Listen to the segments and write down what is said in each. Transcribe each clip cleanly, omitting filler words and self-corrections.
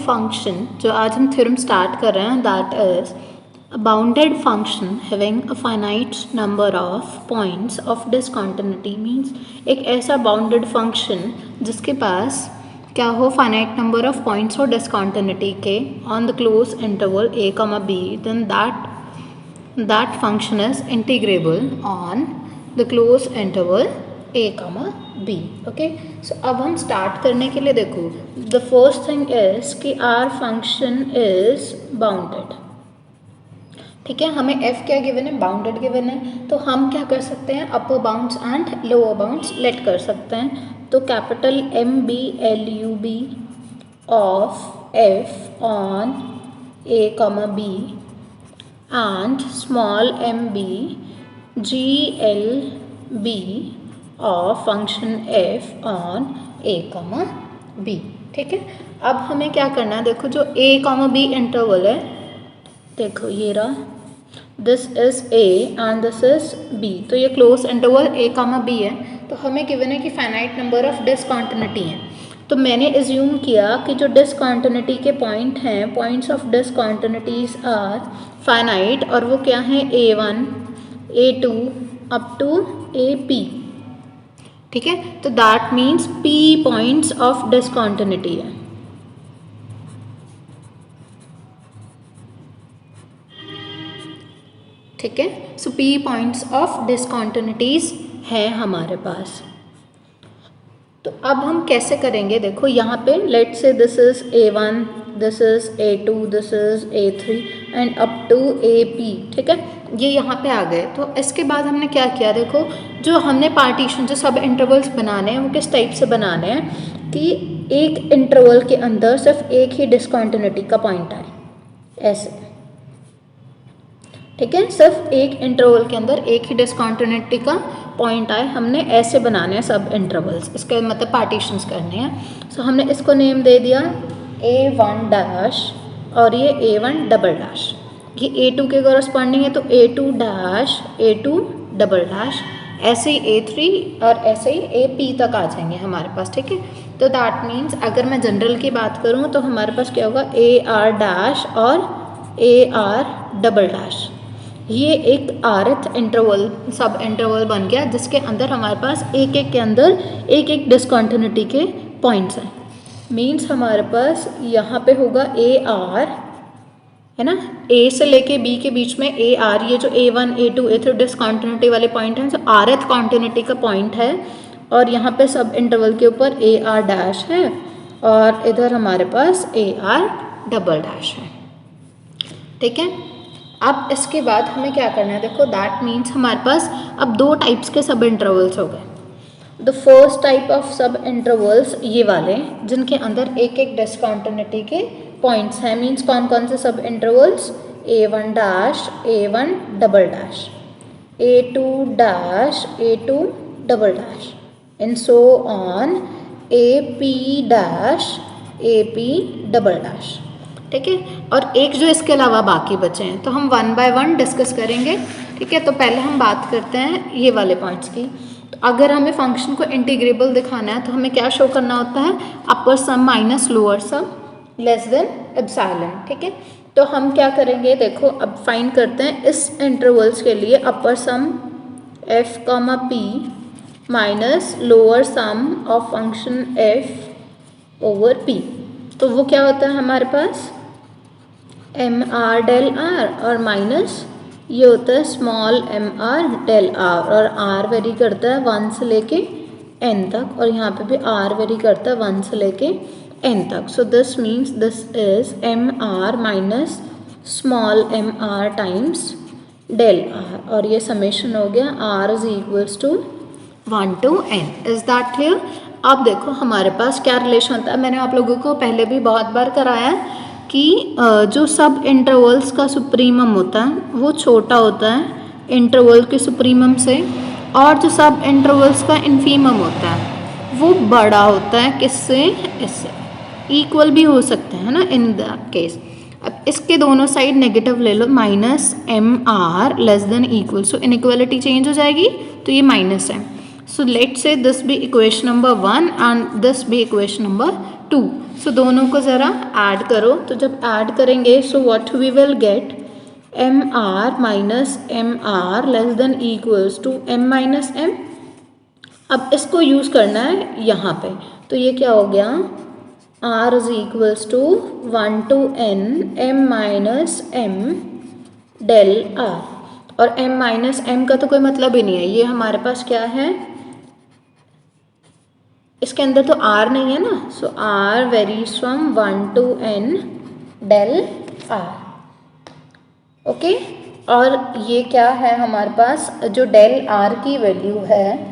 Function, जो आज हम थ्योरम स्टार्ट कर रहे हैं, that is a bounded function having a finite number of points of discontinuity means एक ऐसा bounded function जिसके पास क्या हो, finite number of points हो discontinuity के on the closed interval a comma b, then that function is integrable on the closed interval a comma b. okay, so अब हम start करने के लिए देखो, the first thing is कि our function is bounded. ठीक है, हमें f क्या गिवन है, बाउंडेड गिवन है, तो हम क्या कर सकते हैं, upper bounds and lower bounds let कर सकते हैं. तो capital M B L U B of f on a comma b and small M B G L B of function f on a comma b. ठीक है, अब हमें क्या करना है, देखो जो a कॉमा b इंटरवल है, देखो ये रहा, this is a and this is b, तो ये close interval a comma b है. तो हमें गिवन है कि फाइनाइट नंबर ऑफ डिसकॉन्टिन्यूटी हैं. तो मैंने एज्यूम किया कि जो डिसकॉन्टिन्यूटी के पॉइंट हैं, पॉइंट्स ऑफ डिसकॉन्टिन्यूटीज आर फाइनाइट, और वो क्या है, a1 a2 up to ap. ठीक है, तो that means p points of discontinuity है. ठीक है, सो p पॉइंट्स ऑफ डिसकॉन्टिन्यूटीज हैं हमारे पास. तो अब हम कैसे करेंगे, देखो यहाँ पे let's say this is a1, this is a2, this is a3 and up to ap. ठीक है, ये यहाँ पे आ गए. तो इसके बाद हमने क्या किया, देखो जो हमने पार्टीशन, जो सब इंटरवल्स बनाने हैं वो किस टाइप से बनाने हैं कि एक इंटरवल के अंदर सिर्फ एक ही डिसकॉन्टिन्यूटी का पॉइंट आए, ऐसे. ठीक है, सिर्फ एक इंटरवल के अंदर एक ही डिसकॉन्टिन्यूटी का पॉइंट आए, हमने ऐसे बनाने हैं सब इंटरवल्स, इसके मतलब पार्टीशंस करने हैं. सो हमने इसको नेम दे दिया a1 डैश और ये a1 डबल डैश, ये a2 के कॉरस्पॉन्डिंग है, तो a2 dash a2 double dash, ऐसे ही a3 और ऐसे ही ap तक आ जाएंगे हमारे पास. ठीक है, तो दैट मीन्स अगर मैं जनरल की बात करूँ तो हमारे पास क्या होगा, ar डैश और ar डबल डैश. ये एक rth इंटरवल, सब इंटरवल बन गया जिसके अंदर हमारे पास एक एक के अंदर एक एक डिसकॉन्टिन्यूटी के पॉइंट्स हैं. मीन्स हमारे पास यहाँ पे होगा ar, है ना, a से लेके b के बीच में ar, ये जो a1 a2 a3 डिसकॉन्टिन्यूटी वाले पॉइंट हैं, जो rth कॉन्टिन्यूटी का पॉइंट है, और यहाँ पे सब इंटरवल के ऊपर ar डैश है और इधर हमारे पास ar डबल डैश है. ठीक है, अब इसके बाद हमें क्या करना है, देखो दैट मीन्स हमारे पास अब दो टाइप्स के सब इंटरवल्स हो गए. द फर्स्ट टाइप ऑफ सब इंटरवल्स ये वाले जिनके अंदर एक एक डिसकॉन्टिन्यूटी के पॉइंट्स हैं. मीन्स कौन कौन से सब intervals, a1 dash a1 double dash, a2 dash a2 double dash and so on, ap dash ap double dash. ठीक है, और एक जो इसके अलावा बाकी बचे हैं, तो हम वन बाय वन डिस्कस करेंगे. ठीक है, तो पहले हम बात करते हैं ये वाले पॉइंट्स की. तो अगर हमें फंक्शन को इंटीग्रेबल दिखाना है तो हमें क्या शो करना होता है, upper sum minus lower sum less than epsilon. ठीक है, तो हम क्या करेंगे, देखो अब फाइंड करते हैं इस इंटरवल्स के लिए upper sum f comma p minus lower sum of function f over p. तो वो क्या होता है हमारे पास, एम आर डेल आर और माइनस ये होता है small M R del R, और आर वेरी करता है 1 से लेके n तक, और यहाँ पे भी आर वेरी करता है 1 से लेके n तक. So this means this is M R minus small M R times del R, और ये समेशन हो गया r is equals to 1 to n. Is that clear. अब देखो हमारे पास क्या रिलेशन होता है, मैंने आप लोगों को पहले भी बहुत बार कराया है कि जो सब इंटरवल्स का सुप्रीमम होता है वो छोटा होता है इंटरवल के सुप्रीमम से, और जो सब इंटरवल्स का इन्फीमम होता है वो बड़ा होता है किससे, इससे. इक्वल भी हो सकते हैं ना इन दैट केस. अब इसके दोनों साइड नेगेटिव ले लो, minus M R less than equal, so inequality change हो जाएगी, तो ये माइनस है. So let's say this be equation number 1 and this be equation number 2। सो दोनों को ज़रा ऐड करो, तो जब ऐड करेंगे so what we will get M R minus M R less than equals to M minus M. अब इसको use करना है यहाँ पे, तो ये क्या हो गया, r is equals to 1 to n m minus M del r। और m माइनस एम का तो कोई मतलब ही नहीं है, ये हमारे पास क्या है, इसके अंदर तो r नहीं है ना, so r varies from 1 to n del r। Okay, और ये क्या है हमारे पास, जो डेल r की वैल्यू है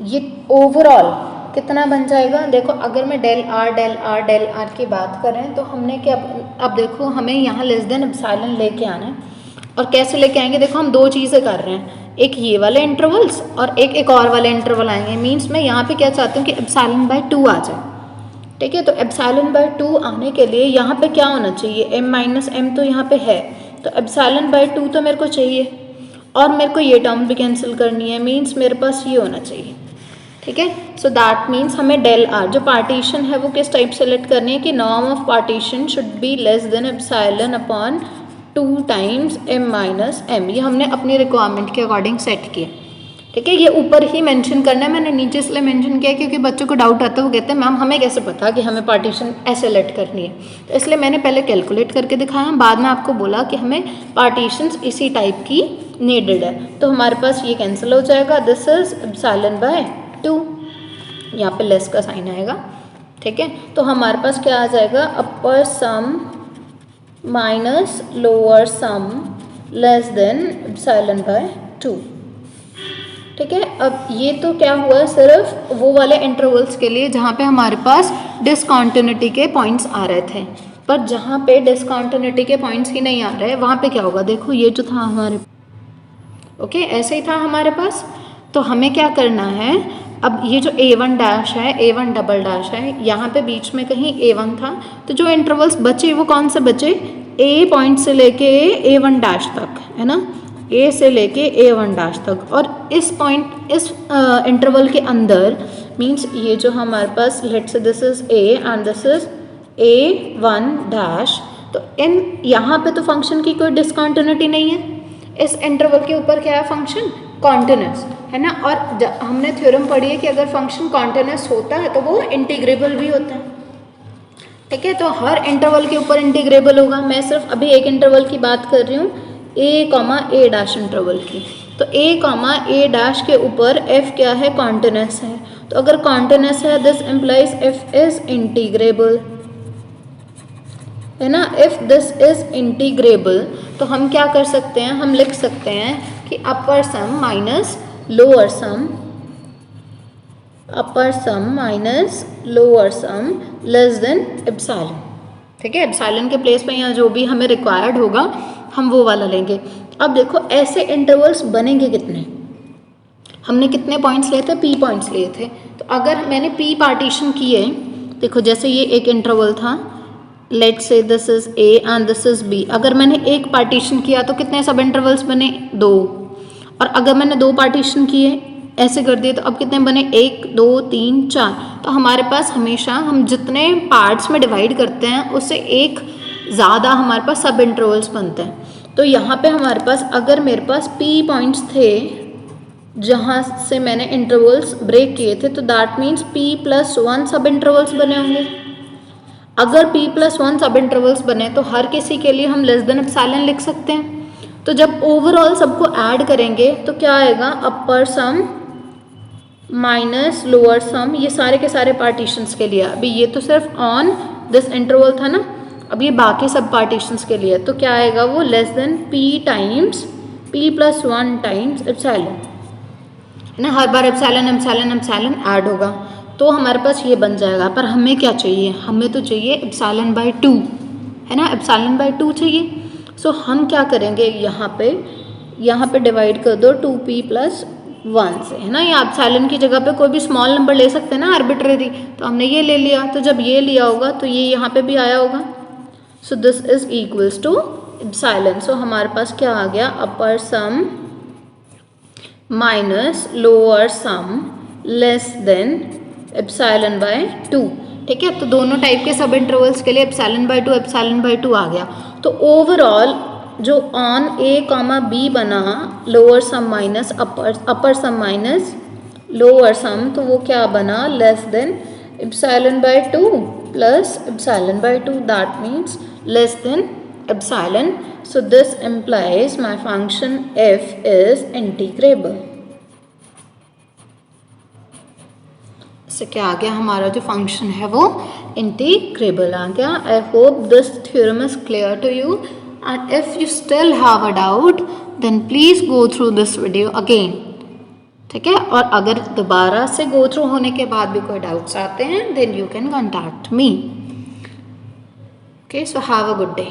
ये ओवरऑल कितना बन जाएगा। देखो अगर मैं डेल आर की बात करें तो हमने क्या, अब देखो हमें यहाँ लेस देन एप्सिलॉन लेके आना है, और कैसे लेके आएंगे, देखो हम दो चीज़ें कर रहे हैं, एक ये वाले इंटरवल्स और एक और वाले इंटरवल आएंगे। मीन्स मैं यहाँ पे क्या चाहती हूँ कि एप्सिलॉन बाय 2 आ जाए, ठीक है। तो एप्सिलॉन बाय 2 आने के लिए यहाँ पे क्या होना चाहिए, m माइनस एम तो यहाँ पे है, तो एप्सिलॉन बाय 2 तो मेरे को चाहिए, और मेरे को ये टर्म भी कैंसिल करनी है, मीन्स मेरे पास ये होना चाहिए, ठीक है। सो दैट मीन्स हमें डेल आर जो पार्टीशन है वो किस टाइप सेलेक्ट करनी है कि norm of partition should be less than epsilon upon 2 times m minus M. ये हमने अपनी रिक्वायरमेंट के अकॉर्डिंग सेट किया, ठीक है। ये ऊपर ही मेंशन करना है, मैंने नीचे इसलिए मेंशन किया क्योंकि बच्चों को डाउट आता है, वो कहते हैं मैम हमें कैसे पता कि हमें पार्टीशन ऐसे सेलेक्ट करनी है, तो इसलिए मैंने पहले कैलकुलेट करके दिखाया, बाद में आपको बोला कि हमें पार्टीशंस इसी टाइप की नीडेड है। तो हमारे पास ये कैंसिल हो जाएगा, दिस इज एप्सिलॉन बाय 2, यहाँ पे लेस का साइन आएगा, ठीक है। तो हमारे पास क्या आ जाएगा, upper sum minus lower sum less than epsilon by 2, ठीक है। अब ये तो क्या हुआ, सिर्फ वो वाले इंटरवल्स के लिए जहाँ पे हमारे पास डिसकॉन्टिन्यूटी के पॉइंट्स आ रहे थे, पर जहाँ पे डिसकॉन्टिन्यूटी के पॉइंट्स ही नहीं आ रहे वहाँ पे क्या होगा, देखो ये जो था हमारे, ओके ऐसे ही था हमारे पास। तो हमें क्या करना है, अब ये जो a1 डैश है, a1 डबल डैश है, यहाँ पे बीच में कहीं a1 था, तो जो इंटरवल्स बचे वो कौन से बचे, a पॉइंट से लेके a1 डैश तक, है ना, a से लेके a1 डैश तक, और इस पॉइंट इस इंटरवल के अंदर मीन्स ये जो हमारे पास let's say this is a and this is a1 dash, तो इन यहाँ पे तो फंक्शन की कोई डिसकॉन्टिन्यूटी नहीं है, इस इंटरवल के ऊपर क्या है, फंक्शन कॉन्टिन्यूस है ना। और हमने थ्योरम पढ़ी है कि अगर फंक्शन कॉन्टिन्यूस होता है तो वो इंटीग्रेबल भी होता है, ठीक है। तो हर इंटरवल के ऊपर इंटीग्रेबल होगा, मैं सिर्फ अभी एक इंटरवल की बात कर रही हूँ, a, a' इंटरवल की। तो a, a' के ऊपर f क्या है, कॉन्टिन्यूस है, तो अगर कॉन्टिन्यूस है this implies f is integrable, है ना। इफ दिस इज इंटीग्रेबल तो हम क्या कर सकते हैं, हम लिख सकते हैं कि upper sum minus lower sum, upper sum minus lower sum less than epsilon, ठीक है। एप्सिलॉन के प्लेस पे यहाँ जो भी हमें रिक्वायर्ड होगा हम वो वाला लेंगे। अब देखो ऐसे इंटरवल्स बनेंगे कितने, हमने कितने पॉइंट्स लिए थे, p पॉइंट्स लिए थे, तो अगर मैंने p पार्टीशन किए, देखो जैसे ये एक इंटरवल था, let's say this is a and this is b, अगर मैंने एक पार्टीशन किया तो कितने सब इंटरवल्स बने, 2, और अगर मैंने 2 पार्टीशन किए ऐसे कर दिए तो अब कितने बने, 1 2 3 4। तो हमारे पास हमेशा हम जितने पार्ट्स में डिवाइड करते हैं उससे एक ज़्यादा हमारे पास सब इंटरवल्स बनते हैं। तो यहाँ पे हमारे पास अगर मेरे पास p पॉइंट्स थे जहाँ से मैंने इंटरवल्स ब्रेक किए थे, तो दैट मीन्स p+1 सब इंटरवल्स बने होंगे। अगर p+1 सब इंटरवल्स बने तो हर किसी के लिए हम लेस देन एप्सिलॉन लिख सकते हैं। तो जब ओवरऑल सबको ऐड करेंगे तो क्या आएगा, अपर सम माइनस लोअर सम, ये सारे के सारे पार्टीशंस के लिए, अभी ये तो सिर्फ ऑन दिस इंटरवल था ना, अब ये बाकी सब पार्टीशंस के लिए, तो क्या आएगा वो less than p times p+1 times epsilon, है ना। हर बार एप्सिलॉन एप्सिलॉन एप्सिलॉन ऐड होगा तो हमारे पास ये बन जाएगा। पर हमें क्या चाहिए, हमें तो चाहिए एप्सिलॉन बाय 2, है ना, एप्सिलॉन बाय 2 चाहिए। सो हम क्या करेंगे, यहाँ पे डिवाइड कर दो 2p+1 से, है ना। या एप्सिलॉन की जगह पे कोई भी स्मॉल नंबर ले सकते हैं ना, आर्बिट्रेरी, तो हमने ये ले लिया, तो जब ये लिया होगा तो ये यहाँ पे भी आया होगा, so this is equals to epsilon. So हमारे पास क्या आ गया, upper sum minus lower sum less than epsilon by 2। ठीक है, तो दोनों टाइप के सब इंटरवल्स के लिए एप्सिलॉन बाय 2 एप्सिलॉन बाय 2 आ गया। तो ओवरऑल जो ऑन ए कॉमा बी बना लोअर सम माइनस अपर सम माइनस लोअर सम, तो वो क्या बना less than epsilon by 2 plus epsilon by 2, that means less than epsilon. So this implies my function f is integrable। इससे क्या आ गया, हमारा जो फंक्शन है वो इंटीग्रेबल आ गया। I hope this theorem is clear to you, and if you still have a doubt then please go through this video again. ठीक है, और अगर दोबारा से गो थ्रू होने के बाद भी कोई डाउट्स आते हैं then you can contact me. Okay, so have a good day.